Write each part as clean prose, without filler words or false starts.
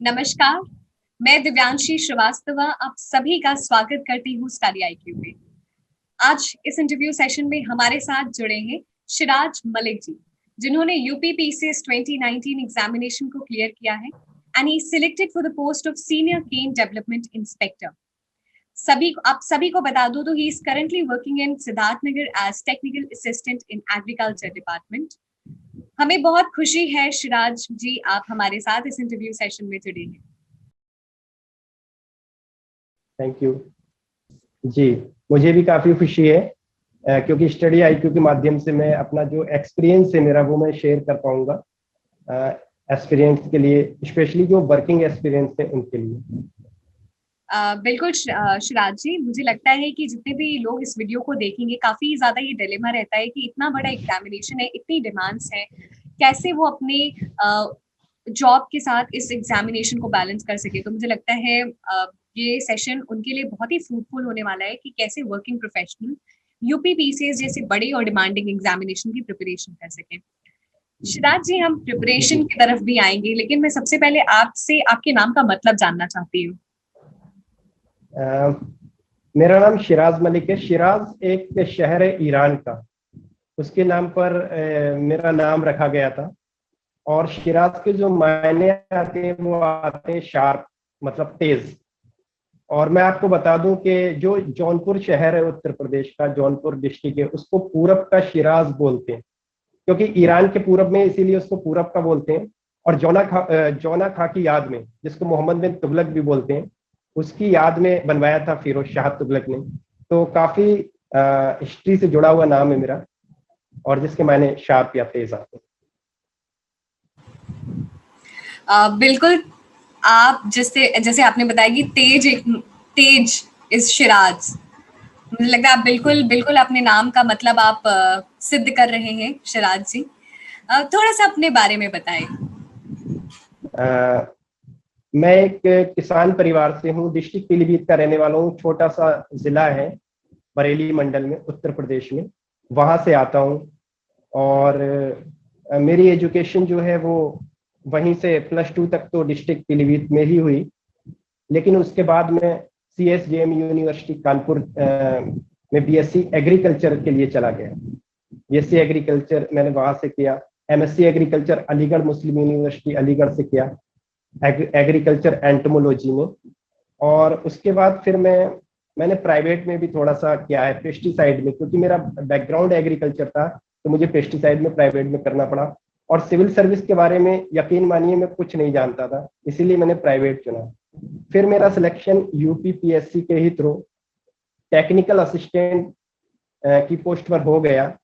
नमस्कार, मैं दिव्यांशी श्रीवास्तव आप सभी का स्वागत करती हूँ स्टडी आईक्यू पे। आज इस इंटरव्यू सेशन में हमारे साथ जुड़े हैं शिराज मलिक जी, जिन्होंने यूपी पीसीएस 2019 एग्जामिनेशन को क्लियर किया है and he selected for the post of senior cane development inspector. आप सभी को बता दूं तो he is currently working in Siddharthnagar as technical assistant in agriculture department. हमें बहुत खुशी है शिराज जी, आप हमारे साथ इस इंटरव्यू सेशन में जुड़े हैं। थैंक यू जी, मुझे भी काफ़ी खुशी है क्योंकि स्टडी आईक्यू के माध्यम से मैं अपना जो एक्सपीरियंस है मेरा वो मैं शेयर कर पाऊंगा एक्सपीरियंस के लिए, स्पेशली जो वर्किंग एक्सपीरियंस है उनके लिए। बिल्कुल शिराज जी, मुझे लगता है कि जितने भी लोग इस वीडियो को देखेंगे काफी ज्यादा ये डिलेमा रहता है कि इतना बड़ा एग्जामिनेशन है, इतनी डिमांड्स है, कैसे वो अपने जॉब के साथ इस एग्जामिनेशन को बैलेंस कर सके। तो मुझे लगता है ये सेशन उनके लिए बहुत ही फ्रूटफुल होने वाला है कि कैसे वर्किंग प्रोफेशनल यूपी पीसीएस जैसे बड़े और डिमांडिंग एग्जामिनेशन की प्रिपरेशन कर सके। शिराज जी, हम प्रिपरेशन की तरफ भी आएंगे, लेकिन मैं सबसे पहले आपसे आपके नाम का मतलब जानना चाहती हूँ। मेरा नाम शिराज मलिक है। शिराज एक शहर है ईरान का, उसके नाम पर मेरा नाम रखा गया था। और शिराज के जो मायने आते हैं वो आते हैं शार्प, मतलब तेज। और मैं आपको बता दूं कि जो जौनपुर शहर है उत्तर प्रदेश का, जौनपुर डिस्ट्रिक्ट है, उसको पूरब का शिराज बोलते हैं क्योंकि ईरान के पूरब में, इसीलिए उसको पूरब का बोलते हैं। और जौना खा की याद में, जिसको मोहम्मद बिन तुगलक भी बोलते हैं, उसकी याद में बनवाया था फिरोज शाह तुगलक ने। तो काफी हिस्ट्री से जुड़ा हुआ नाम है मेरा, और जिसके मायने शार्प या तेज आते हैं। बिल्कुल, आप जैसे आपने बताया कि तेज इज शिराज। मुझे लगता है आप बिल्कुल अपने नाम का मतलब आप सिद्ध कर रहे हैं शिराज जी। थोड़ा सा अपने बारे में बताएं। मैं एक किसान परिवार से हूँ, डिस्ट्रिक्ट पीलीभीत का रहने वाला हूँ। छोटा सा जिला है बरेली मंडल में, उत्तर प्रदेश में, वहां से आता हूँ। और मेरी एजुकेशन जो है वो वहीं से +2 तक तो डिस्ट्रिक्ट पीलीभीत में ही हुई। लेकिन उसके बाद मैं CSJM यूनिवर्सिटी कानपुर में BSc एग्रीकल्चर के लिए चला गया। BSc एग्रीकल्चर मैंने वहां से किया। MSc एग्रीकल्चर अलीगढ़ मुस्लिम यूनिवर्सिटी अलीगढ़ से किया, एग्रीकल्चर एंटोमोलॉजी में। और उसके बाद फिर मैंने प्राइवेट में भी थोड़ा सा किया है, पेस्टिसाइड में, क्योंकि मेरा बैकग्राउंड एग्रीकल्चर था तो मुझे पेस्टिसाइड में प्राइवेट में करना पड़ा। और सिविल सर्विस के बारे में यकीन मानिए मैं कुछ नहीं जानता था, इसीलिए मैंने प्राइवेट चुना। फिर मेरा सिलेक्शन यूपी PSC के ही थ्रू टेक्निकल असिस्टेंट की पोस्ट पर हो गया,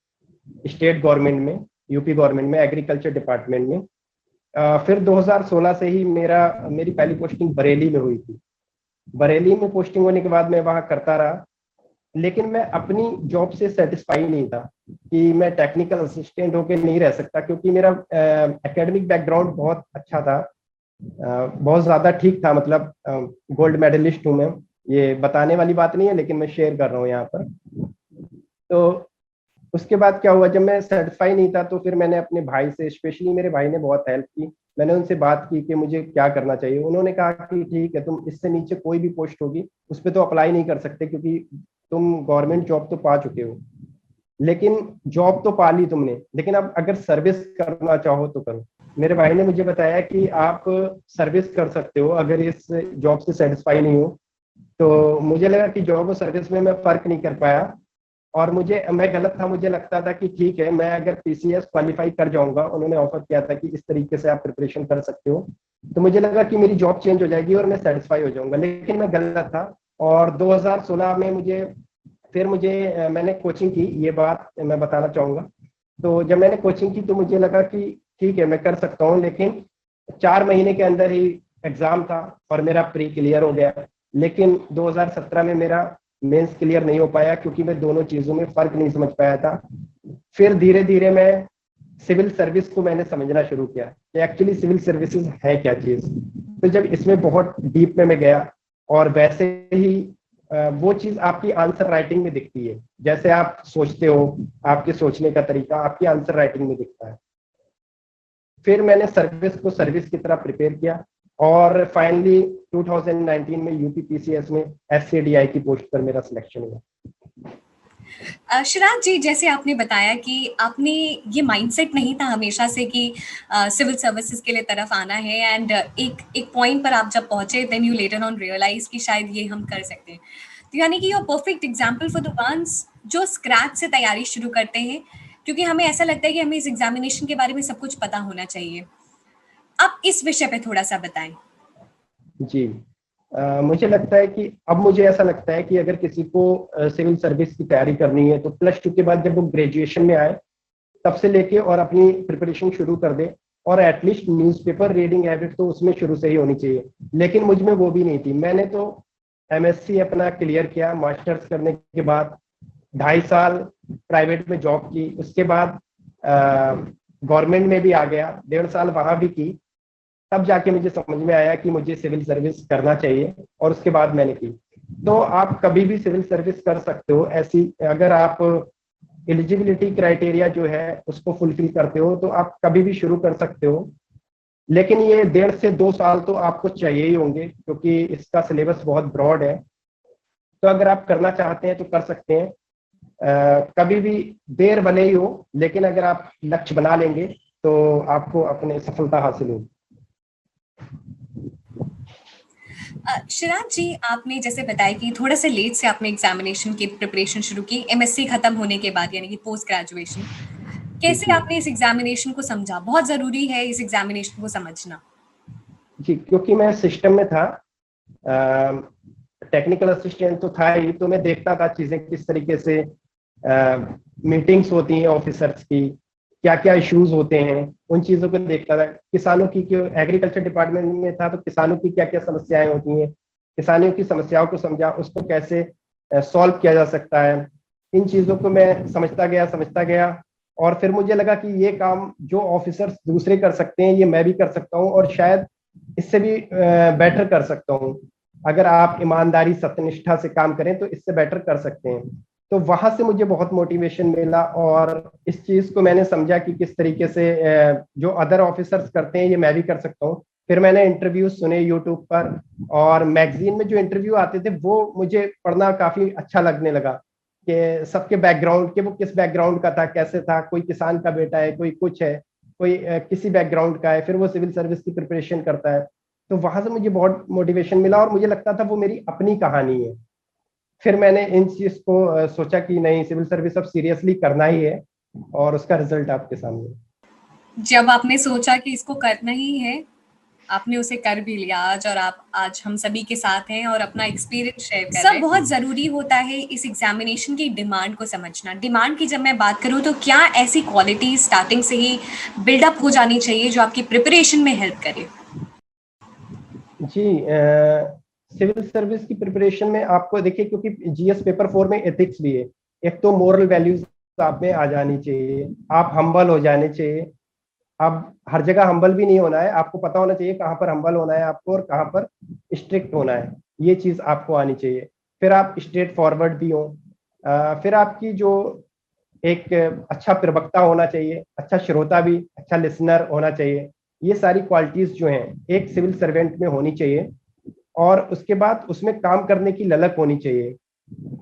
स्टेट गवर्नमेंट में, यूपी गवर्नमेंट में, एग्रीकल्चर डिपार्टमेंट में। फिर 2016 से ही मेरी पहली पोस्टिंग बरेली में हुई थी। बरेली में पोस्टिंग होने के बाद मैं वहां करता रहा, लेकिन मैं अपनी जॉब से सेटिस्फाई नहीं था कि मैं टेक्निकल असिस्टेंट होकर नहीं रह सकता, क्योंकि मेरा एकेडमिक बैकग्राउंड बहुत अच्छा था, बहुत ज़्यादा ठीक था। मतलब गोल्ड मेडलिस्ट हूँ मैं, ये बताने वाली बात नहीं है लेकिन मैं शेयर कर रहा हूँ यहाँ पर। तो उसके बाद क्या हुआ, जब मैं सेटिस्फाई नहीं था तो फिर मैंने अपने भाई से, स्पेशली मेरे भाई ने बहुत हेल्प की। मैंने उनसे बात की कि मुझे क्या करना चाहिए। उन्होंने कहा कि ठीक है, तुम इससे नीचे कोई भी पोस्ट होगी उस पर तो अप्लाई नहीं कर सकते क्योंकि तुम गवर्नमेंट जॉब तो पा चुके हो, लेकिन जॉब तो पा ली तुमने, लेकिन अब अगर सर्विस करना चाहो तो करो। मेरे भाई ने मुझे बताया कि आप सर्विस कर सकते हो अगर इस जॉब से सेटिस्फाई नहीं हो। तो मुझे लगा कि जॉब और सर्विस में मैं फर्क नहीं कर पाया, और मैं गलत था। मुझे लगता था कि ठीक है, मैं अगर PCS क्वालिफाई कर जाऊंगा, उन्होंने ऑफर किया था कि इस तरीके से आप प्रिपरेशन कर सकते हो, तो मुझे लगा कि मेरी जॉब चेंज हो जाएगी और मैं सेटिस्फाई हो जाऊंगा, लेकिन मैं गलत था। और 2016 में मैंने कोचिंग की, ये बात मैं बताना चाहूंगा। तो जब मैंने कोचिंग की तो मुझे लगा कि ठीक है मैं कर सकता हूँ, लेकिन 4 महीने के अंदर ही एग्जाम था और मेरा प्री क्लियर हो गया। लेकिन 2017 में मेरा मेंस क्लियर नहीं हो पाया क्योंकि मैं दोनों चीजों में फर्क नहीं समझ पाया था। फिर धीरे धीरे मैं सिविल सर्विस को मैंने समझना शुरू किया कि एक्चुअली सिविल सर्विसेज है क्या चीज। तो जब इसमें बहुत डीप में मैं गया, और वैसे ही वो चीज आपकी आंसर राइटिंग में दिखती है, जैसे आप सोचते हो, आपके सोचने का तरीका आपकी आंसर राइटिंग में दिखता है। फिर मैंने सर्विस को सर्विस की तरह प्रिपेयर किया, और फाइनली 2019 में यूपीपीसीएस में एससीडीआई की पोस्ट पर मेरा सिलेक्शन हुआ। शिराज जी, जैसे आपने बताया कि आपने ये माइंडसेट नहीं था हमेशा से कि सिविल सर्विसेज के लिए तरफ आना है, एंड एक पॉइंट पर आप जब पहुंचे then you later on realize कि शायद ये हम कर सकते हैं। तो यानी कि you are perfect example for the ones जो स्क्रैच से तैयारी शुरू करते हैं, क्योंकि हमें ऐसा लगता है कि हमें इस एग्जामिनेशन के बारे में सब कुछ पता होना चाहिए। आप इस विषय पे थोड़ा सा बताएं। जी, मुझे लगता है कि अब मुझे ऐसा लगता है कि अगर किसी को सिविल सर्विस की तैयारी करनी है तो +2 के बाद जब वो ग्रेजुएशन में आए तब से लेके और अपनी प्रिपरेशन शुरू कर दे, और एटलीस्ट न्यूज़पेपर रीडिंग हैबिट तो उसमें शुरू से ही होनी चाहिए। लेकिन मुझ में वो भी नहीं थी। मैंने तो एमएससी अपना क्लियर किया, मास्टर्स करने के बाद 2.5 साल प्राइवेट में जॉब की, उसके बाद गवर्नमेंट में भी आ गया, 1.5 साल वहां भी की, तब जाके मुझे समझ में आया कि मुझे सिविल सर्विस करना चाहिए, और उसके बाद मैंने की। तो आप कभी भी सिविल सर्विस कर सकते हो ऐसी, अगर आप एलिजिबिलिटी क्राइटेरिया जो है उसको फुलफिल करते हो तो आप कभी भी शुरू कर सकते हो। लेकिन ये 1.5 से 2 साल तो आपको चाहिए ही होंगे, क्योंकि इसका सिलेबस बहुत ब्रॉड है। तो अगर आप करना चाहते हैं तो कर सकते हैं, कभी भी देर भले ही हो, लेकिन अगर आप लक्ष्य बना लेंगे तो आपको अपने सफलता हासिल होगी। शिराज जी, आपने जैसे बताया कि थोड़ा सा लेट से आपने एग्जामिनेशन की प्रिपरेशन शुरू की एमएससी खत्म होने के बाद, यानी कि पोस्ट ग्रेजुएशन। कैसे जी आपने इस एग्जामिनेशन को समझा? बहुत जरूरी है इस एग्जामिनेशन को समझना। जी, क्योंकि मैं सिस्टम में था, टेक्निकल असिस्टेंट तो था ही, तो मैं देखता था चीजें किस तरीके से मीटिंग्स होती हैं ऑफिसर्स की, क्या क्या इश्यूज होते हैं, उन चीजों को देखता था। किसानों की, क्यों एग्रीकल्चर डिपार्टमेंट में था, तो किसानों की क्या क्या समस्याएं होती हैं, किसानों की समस्याओं को समझा, उसको कैसे सॉल्व किया जा सकता है। इन चीजों को मैं समझता गया, और फिर मुझे लगा कि ये काम जो ऑफिसर्स दूसरे कर सकते हैं ये मैं भी कर सकता हूँ, और शायद इससे भी बेटर कर सकता हूँ। अगर आप ईमानदारी सत्यनिष्ठा से काम करें तो इससे बेटर कर सकते हैं। तो वहां से मुझे बहुत मोटिवेशन मिला, और इस चीज को मैंने समझा कि किस तरीके से जो अदर ऑफिसर्स करते हैं ये मैं भी कर सकता हूँ। फिर मैंने इंटरव्यू सुने यूट्यूब पर, और मैगजीन में जो इंटरव्यू आते थे वो मुझे पढ़ना काफी अच्छा लगने लगा, कि सबके बैकग्राउंड के, वो किस बैकग्राउंड का था, कैसे था, कोई किसान का बेटा है, कोई कुछ है, कोई किसी बैकग्राउंड का है, फिर वो सिविल सर्विस की प्रिपरेशन करता है। तो वहां से मुझे बहुत मोटिवेशन मिला, और मुझे लगता था वो मेरी अपनी कहानी है। फिर मैंने इन चीज को सोचा कि नहीं, सिविल सर्विस अब सीरियसली करना ही है, और उसका रिजल्ट आपके सामने है। जब आपने सोचा कि इसको करना ही है, आपने उसे कर भी लिया आज, और आप आज हम सभी के साथ हैं और अपना एक्सपीरियंस शेयर कर रहे हैं। सब बहुत जरूरी होता है इस एग्जामिनेशन की डिमांड को समझना। डिमांड की जब मैं बात करूं तो क्या ऐसी क्वालिटी स्टार्टिंग से ही बिल्डअप हो जानी चाहिए जो आपकी प्रिपरेशन में हेल्प करे? जी, सिविल सर्विस की प्रिपरेशन में आपको देखिए, क्योंकि जीएस पेपर 4 में एथिक्स भी है, एक तो मोरल वैल्यूज आप में आ जानी चाहिए, आप हम्बल हो जाने चाहिए। अब हर जगह हम्बल भी नहीं होना है, आपको पता होना चाहिए कहाँ पर हम्बल होना है आपको और कहाँ पर स्ट्रिक्ट होना है, ये चीज आपको आनी चाहिए। फिर आप स्ट्रेट फॉरवर्ड भी हो, फिर आपकी जो एक अच्छा प्रवक्ता होना चाहिए, अच्छा श्रोता भी, अच्छा लिसनर होना चाहिए। ये सारी क्वालिटीज जो हैं एक सिविल सर्वेंट में होनी चाहिए, और उसके बाद उसमें काम करने की ललक होनी चाहिए।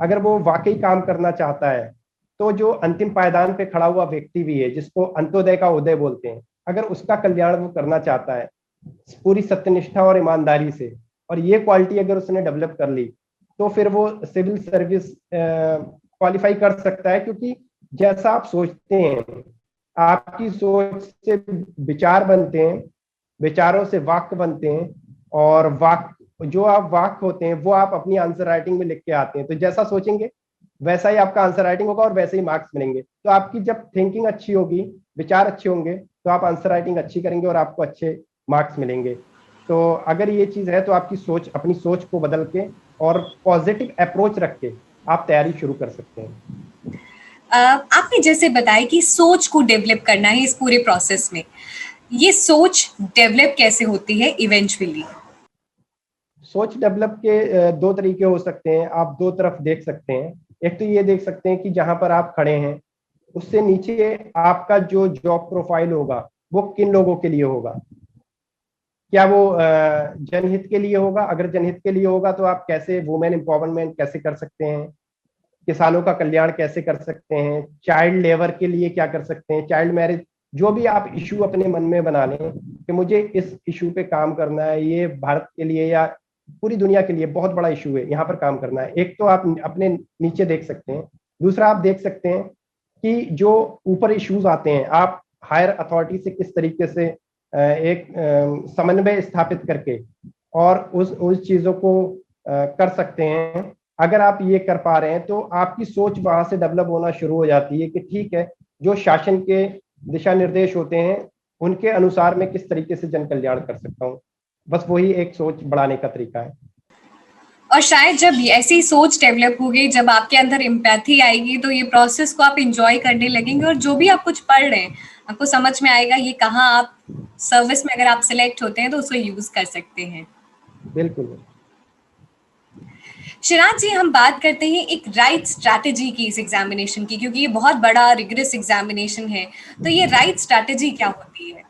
अगर वो वाकई काम करना चाहता है तो जो अंतिम पायदान पे खड़ा हुआ व्यक्ति भी है, जिसको अंत्योदय का उदय बोलते हैं, अगर उसका कल्याण वो करना चाहता है पूरी सत्यनिष्ठा और ईमानदारी से, और ये क्वालिटी अगर उसने डेवलप कर ली, तो फिर वो सिविल सर्विस क्वालिफाई कर सकता है। क्योंकि जैसा आप सोचते हैं, आपकी सोच से विचार बनते हैं, विचारों से वाक्य बनते हैं, और वाक्य जो आप वाक्य होते हैं वो आप अपनी आंसर राइटिंग में लिख के आते हैं। तो जैसा सोचेंगे वैसा ही आपका आंसर राइटिंग होगा, और वैसे ही मार्क्स मिलेंगे। तो आपकी जब थिंकिंग अच्छी होगी, विचार अच्छे होंगे, तो आप आंसर राइटिंग अच्छी करेंगे और आपको अच्छे मार्क्स मिलेंगे। तो अगर ये चीज है तो आपकी सोच, अपनी सोच को बदल के और पॉजिटिव अप्रोच रख के आप तैयारी शुरू कर सकते हैं। आपने जैसे बताया कि सोच को डेवलप करना है इस पूरे प्रोसेस में, ये सोच डेवलप कैसे होती है इवेंचुअली? सोच डेवलप के दो तरीके हो सकते हैं, आप दो तरफ देख सकते हैं। एक तो ये देख सकते हैं कि जहां पर आप खड़े हैं उससे नीचे आपका जो जॉब प्रोफाइल होगा वो किन लोगों के लिए होगा, क्या वो जनहित के लिए होगा? अगर जनहित के लिए होगा तो आप कैसे वुमेन एम्पावरमेंट कैसे कर सकते हैं, किसानों का कल्याण कैसे कर सकते हैं, चाइल्ड लेबर के लिए क्या कर सकते हैं, चाइल्ड मैरिज, जो भी आप इशू अपने मन में बना लें कि मुझे इस इशू पे काम करना है, ये भारत के लिए या पूरी दुनिया के लिए बहुत बड़ा इशू है, यहाँ पर काम करना है। एक तो आप अपने नीचे देख सकते हैं, दूसरा आप देख सकते हैं कि जो ऊपर इश्यूज आते हैं आप हायर अथॉरिटी से किस तरीके से एक समन्वय स्थापित करके और उस चीजों को कर सकते हैं। अगर आप ये कर पा रहे हैं तो आपकी सोच वहां से डेवलप होना शुरू हो जाती है कि ठीक है, जो शासन के दिशा निर्देश होते हैं उनके अनुसार मैं किस तरीके से जन कल्याण कर सकता हूँ। बस वही एक सोच बढ़ाने का तरीका है। और शायद जब ऐसी सोच डेवलप होगी, जब आपके अंदर एम्पैथी आएगी, तो ये प्रोसेस को आप इंजॉय करने लगेंगे और जो भी आप कुछ पढ़ रहे हैं आपको समझ में आएगा ये कहाँ आप सर्विस में अगर आप सिलेक्ट होते हैं तो उसको यूज कर सकते हैं। बिल्कुल। शिराज जी, हम बात करते हैं एक राइट स्ट्रैटेजी की इस एग्जामिनेशन की, क्योंकि ये बहुत बड़ा रिगरस एग्जामिनेशन है, तो ये राइट स्ट्रैटेजी क्या होती है?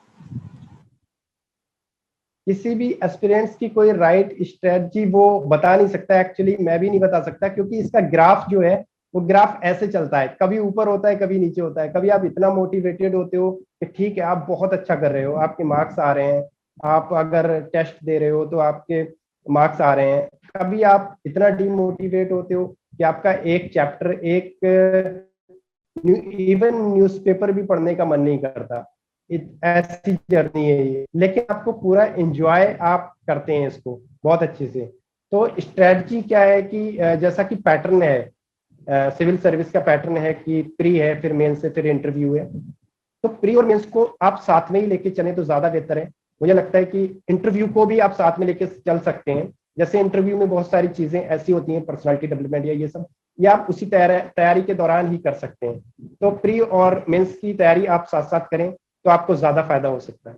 किसी भी एस्पिरेंट्स की कोई राइट स्ट्रेटजी वो बता नहीं सकता, एक्चुअली मैं भी नहीं बता सकता, क्योंकि इसका ग्राफ जो है वो ग्राफ ऐसे चलता है, कभी ऊपर होता है कभी नीचे होता है। कभी आप इतना मोटिवेटेड होते हो कि ठीक है आप बहुत अच्छा कर रहे हो, आपके मार्क्स आ रहे हैं, आप अगर टेस्ट दे रहे हो तो आपके मार्क्स आ रहे हैं। कभी आप इतना डीमोटिवेट होते हो कि आपका एक चैप्टर, एक इवन न्यूज़पेपर भी पढ़ने का मन नहीं करता। ऐसी जर्नी है ये, लेकिन आपको पूरा एंजॉय आप करते हैं इसको बहुत अच्छे से। तो स्ट्रेटजी क्या है कि जैसा कि पैटर्न है, सिविल सर्विस का पैटर्न है कि प्री है, फिर मेंस है, फिर इंटरव्यू है। तो प्री और मेंस को आप साथ में ही लेके चले तो ज्यादा बेहतर है। मुझे लगता है कि इंटरव्यू को भी आप साथ में लेके चल सकते हैं। जैसे इंटरव्यू में बहुत सारी चीजें ऐसी होती हैं, पर्सनालिटी डेवलपमेंट या ये सब, या आप उसी तैयारी के दौरान ही कर सकते हैं। तो प्री और मेंस की तैयारी आप साथ साथ करें तो आपको ज्यादा फायदा हो सकता है।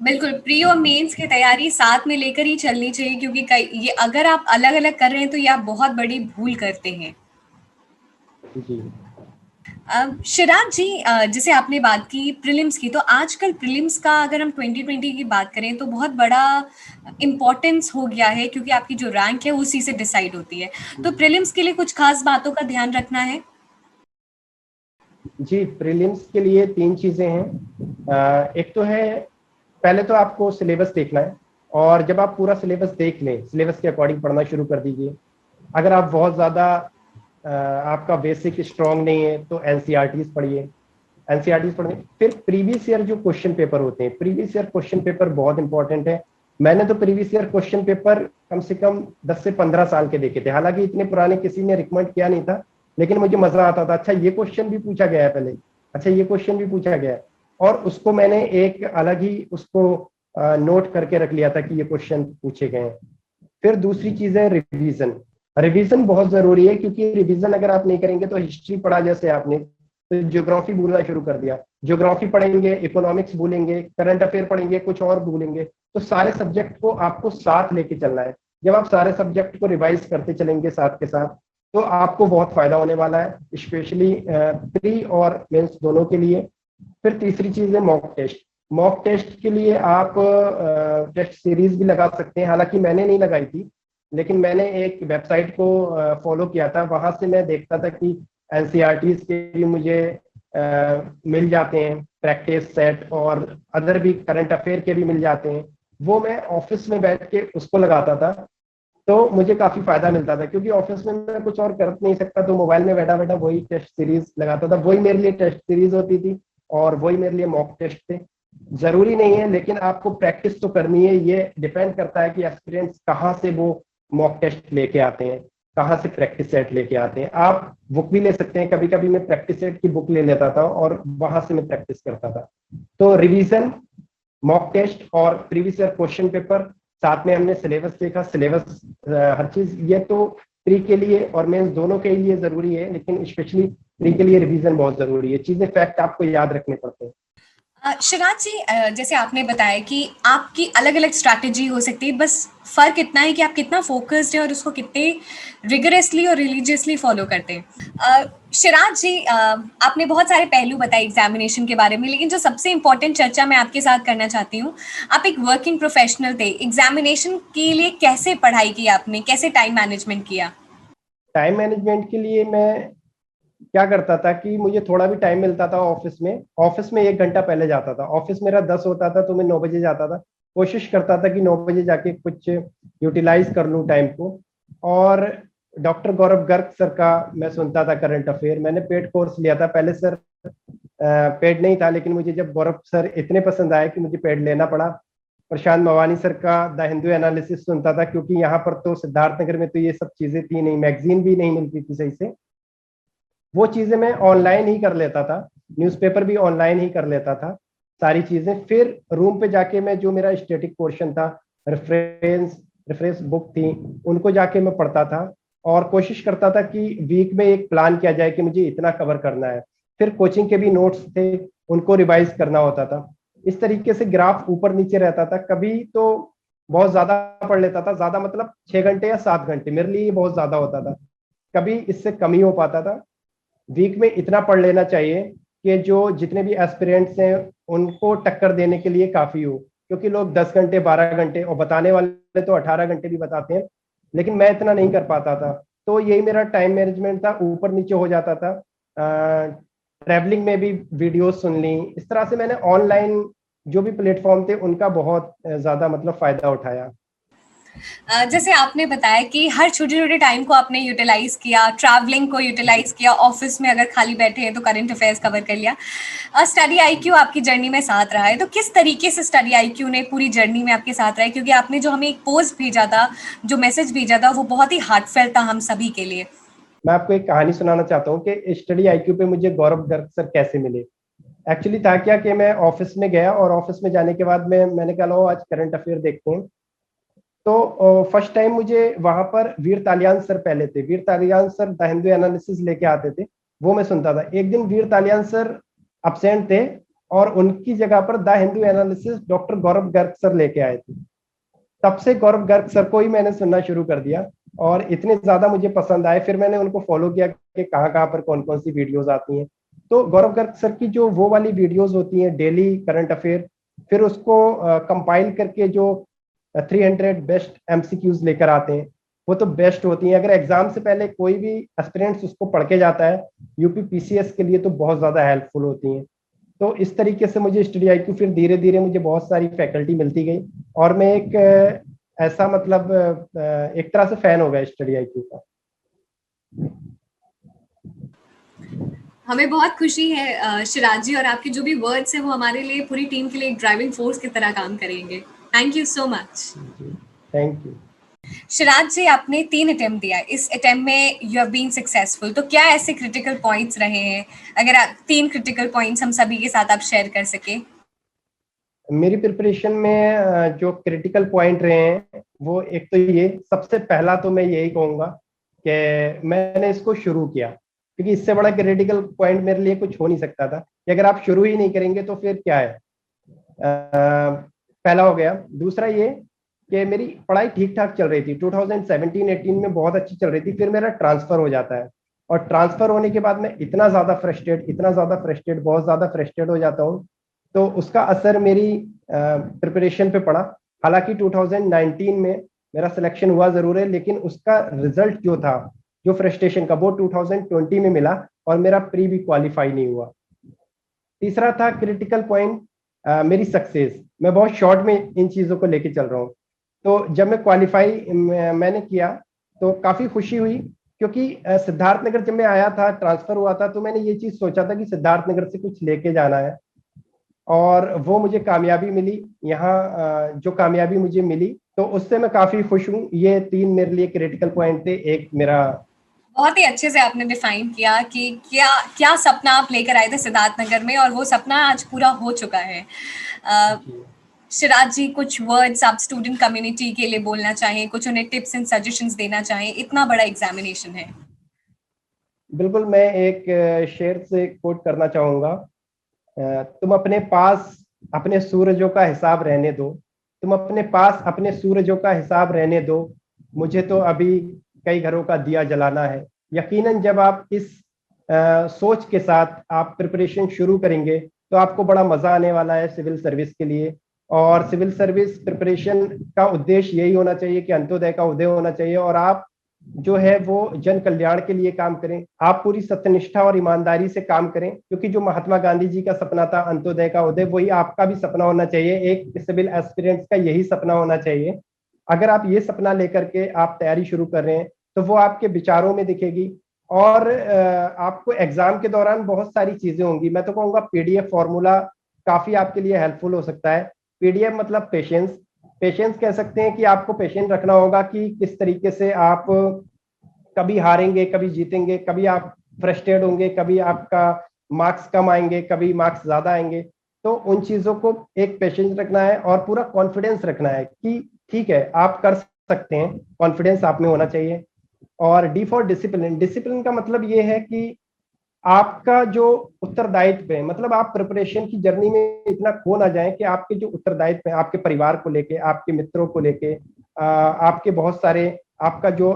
बिल्कुल, प्री और मेंस की तैयारी साथ में लेकर ही चलनी चाहिए, क्योंकि ये अगर आप अलग अलग कर रहे हैं तो ये आप बहुत बड़ी भूल करते हैं। जी शिराज जी, जैसे आपने बात की प्रीलिम्स की, तो आजकल प्रीलिम्स का अगर हम 2020 की बात करें तो बहुत बड़ा इम्पोर्टेंस हो गया है, क्योंकि आपकी जो रैंक है उसी से डिसाइड होती है। तो प्रीलिम्स के लिए कुछ खास बातों का ध्यान रखना है? जी, प्रीलिम्स के लिए 3 चीजें हैं। एक तो है, पहले तो आपको सिलेबस देखना है, और जब आप पूरा सिलेबस देख लें, सिलेबस के अकॉर्डिंग पढ़ना शुरू कर दीजिए। अगर आप बहुत ज़्यादा आपका बेसिक स्ट्रॉन्ग नहीं है तो एनसीईआरटीज पढ़िए, एनसीईआरटीज पढ़िए। फिर प्रीवियस ईयर जो क्वेश्चन पेपर होते हैं, प्रीवियस ईयर क्वेश्चन पेपर बहुत इंपॉर्टेंट है। मैंने तो प्रीवियस ईयर क्वेश्चन पेपर कम से कम 10 से 15 साल के देखे थे, हालांकि इतने पुराने किसी ने रिकमेंड किया नहीं था, लेकिन मुझे मजा आता था, अच्छा ये क्वेश्चन भी पूछा गया है पहले, अच्छा ये क्वेश्चन भी पूछा गया है, और उसको मैंने एक अलग ही उसको नोट करके रख लिया था कि ये क्वेश्चन पूछे गए हैं। फिर दूसरी चीज है रिवीजन। रिवीजन बहुत जरूरी है, क्योंकि रिवीजन अगर आप नहीं करेंगे तो हिस्ट्री पढ़ा जैसे आपने तो ज्योग्राफी भूलना शुरू कर दिया, ज्योग्राफी पढ़ेंगे, इकोनॉमिक्स भूलेंगे, करंट अफेयर पढ़ेंगे, कुछ और भूलेंगे। तो सारे सब्जेक्ट को आपको साथ लेके चलना है। जब आप सारे सब्जेक्ट को रिवाइज करते चलेंगे साथ के साथ तो आपको बहुत फायदा होने वाला है, स्पेशली प्री और मेंस दोनों के लिए। फिर तीसरी चीज है मॉक टेस्ट। मॉक टेस्ट के लिए आप टेस्ट सीरीज भी लगा सकते हैं, हालांकि मैंने नहीं लगाई थी, लेकिन मैंने एक वेबसाइट को फॉलो किया था, वहां से मैं देखता था कि एनसीईआरटीज के भी मुझे मिल जाते हैं प्रैक्टिस सेट, और अदर भी करंट अफेयर के भी मिल जाते हैं। वो मैं ऑफिस में बैठ के उसको लगाता था, तो मुझे काफी फायदा मिलता था, क्योंकि ऑफिस में मैं कुछ और कर नहीं सकता, तो मोबाइल में बैठा बैठा वही टेस्ट सीरीज लगाता था, वही मेरे लिए टेस्ट सीरीज होती थी और वही मेरे लिए मॉक टेस्ट थे। जरूरी नहीं है, लेकिन आपको प्रैक्टिस तो करनी है। ये डिपेंड करता है कि एस्पिरेंट्स कहाँ से वो मॉक टेस्ट लेके आते हैं, कहाँ से प्रैक्टिस सेट लेके आते हैं। आप बुक भी ले सकते हैं, कभी कभी मैं प्रैक्टिस सेट की बुक ले लेता था और वहां से मैं प्रैक्टिस करता था। तो रिवीजन, मॉक टेस्ट और प्रीवियस ईयर क्वेश्चन पेपर, साथ में हमने सिलेबस देखा, सिलेबस हर चीज, ये तो प्री के लिए और मेंस दोनों के लिए जरूरी है, लेकिन स्पेशली प्री के लिए रिवीजन बहुत जरूरी है। चीजें फैक्ट आपको याद रखने पड़ते हैं। शिराज जी, जैसे आपने बताया कि आपकी अलग अलग स्ट्रैटेजी हो सकती है, बस फर्क इतना है कि आप कितना फोकस्ड है और उसको कितने रिगरसली और रिलीजियसली फॉलो करते हैं। शिराज जी, आपने बहुत सारे पहलू बताए एग्जामिनेशन के बारे में, लेकिन जो सबसे इम्पोर्टेंट चर्चा मैं आपके साथ करना चाहती हूँ, आप एक वर्किंग प्रोफेशनल थे, एग्जामिनेशन के लिए कैसे पढ़ाई की आपने, कैसे टाइम मैनेजमेंट किया? टाइम मैनेजमेंट के लिए मैं क्या करता था कि मुझे थोड़ा भी टाइम मिलता था ऑफिस में 1 घंटा पहले जाता था। ऑफिस मेरा 10 होता था तो मैं 9 बजे जाता था। कोशिश करता था कि 9 बजे जाके कुछ यूटिलाइज कर लूँ टाइम को। और डॉक्टर गौरव गर्ग सर का मैं सुनता था करंट अफेयर। मैंने पेड कोर्स लिया था पहले सर, पेड नहीं था, लेकिन मुझे जब गौरव सर इतने पसंद आए कि मुझे पेड लेना पड़ा। प्रशांत मवानी सर का द हिंदू एनालिसिस सुनता था, क्योंकि यहाँ पर तो सिद्धार्थनगर में तो ये सब चीजें थी नहीं, मैगजीन भी नहीं मिलती थी सही से। वो चीजें मैं ऑनलाइन ही कर लेता था, न्यूज़पेपर भी ऑनलाइन ही कर लेता था सारी चीजें। फिर रूम पे जाके मैं जो मेरा स्टैटिक पोर्शन था, रेफरेंस रेफरेंस बुक थी, उनको जाके मैं पढ़ता था। और कोशिश करता था कि वीक में एक प्लान किया जाए कि मुझे इतना कवर करना है। फिर कोचिंग के भी नोट्स थे, उनको रिवाइज करना होता था। इस तरीके से ग्राफ ऊपर नीचे रहता था। कभी तो बहुत ज्यादा पढ़ लेता था, ज्यादा मतलब 6 घंटे या 7 घंटे मेरे लिए बहुत ज्यादा होता था। कभी इससे कम ही हो पाता था। वीक में इतना पढ़ लेना चाहिए कि जो जितने भी एस्पिरेंट्स हैं उनको टक्कर देने के लिए काफी हो। क्योंकि लोग 10 घंटे 12 घंटे और बताने वाले तो 18 घंटे भी बताते हैं, लेकिन मैं इतना नहीं कर पाता था। तो यही मेरा टाइम मैनेजमेंट था, ऊपर नीचे हो जाता था। ट्रैवलिंग में भी वीडियो सुन ली। इस तरह से मैंने ऑनलाइन जो भी प्लेटफॉर्म थे उनका बहुत ज्यादा मतलब फायदा उठाया। जैसे आपने बताया कि हर छोटे छोटे टाइम को आपने यूटिलाइज किया, ट्रैवलिंग को यूटिलाइज किया, ऑफिस में अगर खाली बैठे हैं तो करंट अफेयर्स कवर कर लिया। स्टडी आईक्यू आपकी जर्नी में साथ रहा है, तो किस तरीके से स्टडी आईक्यू ने पूरी जर्नी में आपके साथ रहा है? क्योंकि आपने जो हमें एक पोस्ट भेजा था, जो मैसेज भेजा था, वो बहुत ही हार्टफेल था हम सभी के लिए। मैं आपको एक कहानी सुनाना चाहता हूँ कि स्टडी आईक्यू पे मुझे गौरव गर्ग सर कैसे मिले। एक्चुअली था क्या कि मैं ऑफिस में गया और ऑफिस में जाने के बाद मैंने कहा लो आज करंट अफेयर देखते हैं। तो फर्स्ट टाइम मुझे वहां पर वीर तालियान सर पहले थे। वीर तालियान सर द हिंदू एनालिसिस लेके आते थे, वो मैं सुनता था। एक दिन वीर तालियान सर अब्सेंट थे और उनकी जगह पर the Hindu analysis doctor Gaurav Garg sir लेके आए थे। तब से गौरव गर्ग सर को ही मैंने सुनना शुरू कर दिया और इतने ज्यादा मुझे पसंद आए। फिर मैंने उनको फॉलो किया कि कहाँ कहाँ पर कौन कौन सी वीडियोस आती हैं। तो गौरव गर्ग सर की जो वो वाली वीडियोस होती हैं डेली करंट अफेयर, फिर उसको कंपाइल करके जो 300 बेस्ट एमसीक्यूज लेकर आते हैं, वो तो बेस्ट होती हैं। अगर एग्जाम से पहले कोई भी एस्पिरेंट्स उसको पढ़ के जाता है यूपी पीसीएस के लिए, तो बहुत ज्यादा हेल्पफुल होती हैं। तो इस तरीके से मुझे स्टडी आईक्यू फिर धीरे धीरे मुझे बहुत सारी फैकल्टी मिलती गई और मैं एक ऐसा मतलब एक तरह से फैन हो गया स्टडी आईक्यू का। हमें बहुत खुशी है शिराज जी, और आपके जो भी वर्ड्स हैं वो हमारे लिए, पूरी टीम के लिए एक ड्राइविंग फोर्स की तरह काम करेंगे। Thank you so much. Thank you. Shiraz ji, आपने 3 अटेम्प्ट दिया, इस अटेम्प्ट में यू हैव बीन सक्सेसफुल, तो क्या ऐसे क्रिटिकल पॉइंट्स रहे हैं? अगर आप 3 क्रिटिकल पॉइंट्स हम सभी के साथ आप शेयर कर सके। मेरी प्रिपरेशन में जो क्रिटिकल पॉइंट रहे हैं वो एक तो ये, सबसे पहला तो मैं यही कहूंगा कि मैंने इसको शुरू किया, क्योंकि इससे बड़ा क्रिटिकल पॉइंट मेरे लिए कुछ हो नहीं सकता था कि अगर आप शुरू ही नहीं करेंगे तो फिर क्या है। पहला हो गया। दूसरा ये कि मेरी पढ़ाई ठीक ठाक चल रही थी, 2017-18 में बहुत अच्छी चल रही थी। फिर मेरा ट्रांसफर हो जाता है और ट्रांसफर होने के बाद मैं इतना ज्यादा फ्रस्ट्रेट बहुत ज्यादा फ्रस्ट्रेट हो जाता हूँ। तो उसका असर मेरी प्रिपरेशन पे पड़ा। हालांकि 2019 में मेरा सिलेक्शन हुआ जरूर है, लेकिन उसका रिजल्ट जो था, जो फ्रस्ट्रेशन का, वो 2020 में मिला और मेरा प्री भी क्वालिफाई नहीं हुआ। तीसरा था क्रिटिकल पॉइंट मेरी सक्सेस। मैं बहुत शॉर्ट में इन चीज़ों को लेके चल रहा हूँ। तो जब मैं क्वालिफाई मैंने किया तो काफ़ी खुशी हुई, क्योंकि सिद्धार्थनगर जब मैं आया था, ट्रांसफर हुआ था, तो मैंने ये चीज़ सोचा था कि सिद्धार्थनगर से कुछ लेके जाना है और वो मुझे कामयाबी मिली। यहाँ जो कामयाबी मुझे मिली तो उससे मैं काफ़ी खुश हूँ। ये 3 मेरे लिए क्रिटिकल पॉइंट थे। एक मेरा बहुत ही अच्छे से आपने डिफाइन किया कि क्या क्या सपना आप लेकर आए थे सिद्धार्थनगर में, और वो सपना आज पूरा हो चुका है। शिराज जी, कुछ वर्ड्स आप स्टूडेंट कम्युनिटी के लिए बोलना चाहें, कुछ उन्हें टिप्स एंड सजेशंस देना चाहें, इतना बड़ा एग्जामिनेशन है। बिल्कुल, मैं एक शेर से कोट करना चाहूँगा। तुम अपने पास अपने सूरजों का हिसाब रहने दो, तुम अपने पास अपने सूरजों का हिसाब रहने दो, मुझे तो अभी कई घरों का दिया जलाना है। यकीनन जब आप इस सोच के साथ आप प्रिपरेशन शुरू करेंगे तो आपको बड़ा मजा आने वाला है सिविल सर्विस के लिए। और सिविल सर्विस प्रिपरेशन का उद्देश्य यही होना चाहिए कि अंत्योदय का उदय होना चाहिए और आप जो है वो जन कल्याण के लिए काम करें। आप पूरी सत्यनिष्ठा और ईमानदारी से काम करें, क्योंकि जो महात्मा गांधी जी का सपना था अंत्योदय का उदय, वही आपका भी सपना होना चाहिए, एक सिविल एस्पिरेंट्स का यही सपना होना चाहिए। अगर आप ये सपना लेकर के आप तैयारी शुरू कर रहे हैं तो वो आपके विचारों में दिखेगी। और आपको एग्जाम के दौरान बहुत सारी चीजें होंगी। मैं तो कहूँगा पीडीएफ फॉर्मूला काफी आपके लिए हेल्पफुल हो सकता है। पीडीएफ मतलब पेशेंस, पेशेंस कह सकते हैं कि आपको पेशेंस रखना होगा कि किस तरीके से आप कभी हारेंगे, कभी जीतेंगे, कभी आप फ्रस्ट्रेट होंगे, कभी आपका मार्क्स कम आएंगे, कभी मार्क्स ज्यादा आएंगे। तो उन चीजों को एक पेशेंस रखना है और पूरा कॉन्फिडेंस रखना है कि ठीक है आप कर सकते हैं, कॉन्फिडेंस आप में होना चाहिए। और डी फॉर डिसिप्लिन, डिसिप्लिन का मतलब ये है कि आपका जो उत्तरदायित्व है, मतलब आप प्रिपरेशन की जर्नी में इतना खो ना जाएं कि आपके जो उत्तरदायित्व है आपके परिवार को लेके, आपके मित्रों को लेके, आपके बहुत सारे, आपका जो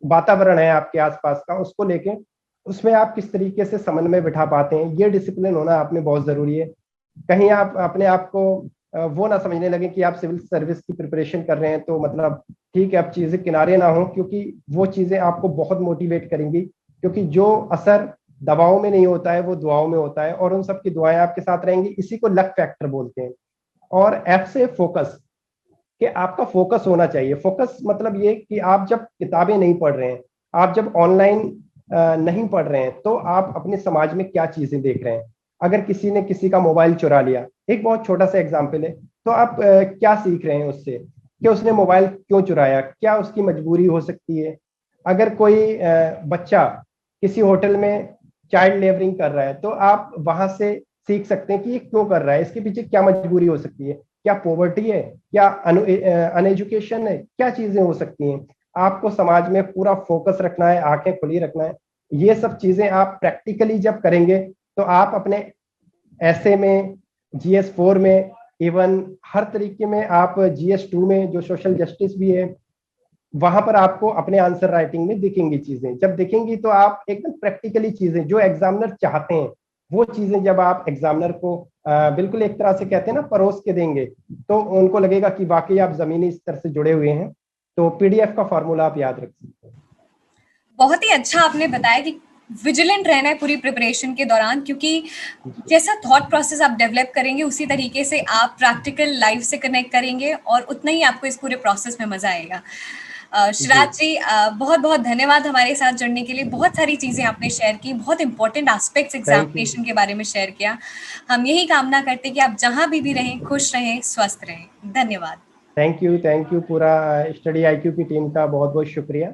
वातावरण है आपके आसपास का, उसको लेके उसमें आप किस तरीके से समन्वय बिठा पाते हैं, ये डिसिप्लिन होना आप में बहुत जरूरी है। कहीं आप अपने आप को वो ना समझने लगे कि आप सिविल सर्विस की प्रिपरेशन कर रहे हैं तो मतलब ठीक है अब चीजें किनारे ना हो, क्योंकि वो चीजें आपको बहुत मोटिवेट करेंगी। क्योंकि जो असर दवाओं में नहीं होता है वो दुआओं में होता है, और उन सब की दुआएं आपके साथ रहेंगी। इसी को लक फैक्टर बोलते हैं। और एफ से फोकस, कि आपका फोकस होना चाहिए। फोकस मतलब ये कि आप जब किताबें नहीं पढ़ रहे हैं, आप जब ऑनलाइन नहीं पढ़ रहे हैं, तो आप अपने समाज में क्या चीजें देख रहे हैं। अगर किसी ने किसी का मोबाइल चुरा लिया, एक बहुत छोटा सा एग्जाम्पल है, तो आप क्या सीख रहे हैं उससे कि उसने मोबाइल क्यों चुराया, क्या उसकी मजबूरी हो सकती है। अगर कोई बच्चा किसी होटल में चाइल्ड लेबरिंग कर रहा है, तो आप वहां से सीख सकते हैं कि ये क्यों कर रहा है, इसके पीछे क्या मजबूरी हो सकती है, क्या पॉवर्टी है, क्या अनएजुकेशन है, क्या चीजें हो सकती हैं। आपको समाज में पूरा फोकस रखना है, आंखें खुली रखना है। ये सब चीजें आप प्रैक्टिकली जब करेंगे तो आप अपने ऐसे में, GS4 में, इवन हर तरीके में, आप GS2 में जो सोशल जस्टिस भी है, वहां पर आपको अपने आंसर राइटिंग में दिखेंगी चीजें। जब दिखेंगी तो आप एकदम प्रैक्टिकली चीजें जो एग्जामिनर चाहते हैं, वो चीजें जब आप एग्जामिनर को बिल्कुल एक तरह से कहते हैं ना परोस के देंगे, तो उनको लगेगा कि वाकई आप जमीनी स्तर से जुड़े हुए हैं। तो पीडीएफ का फॉर्मूला आप याद रख सकते हैं। बहुत ही अच्छा आपने बताया कि विजिलेंट रहना है पूरी प्रिपरेशन के दौरान, क्योंकि जैसा थॉट प्रोसेस आप डेवलप करेंगे उसी तरीके से आप प्रैक्टिकल लाइफ से कनेक्ट करेंगे और उतना ही आपको इस पूरे प्रोसेस में मजा आएगा। शिराज जी, बहुत बहुत धन्यवाद हमारे साथ जुड़ने के लिए। बहुत सारी चीजें आपने शेयर की, बहुत इंपॉर्टेंट एस्पेक्ट्स एग्जामिनेशन के बारे में शेयर किया। हम यही कामना करते हैं कि आप जहां भी रहें, खुश रहें, स्वस्थ रहें। धन्यवाद। Thank you, thank you. पूरा स्टडी IQ की टीम का बहुत बहुत शुक्रिया।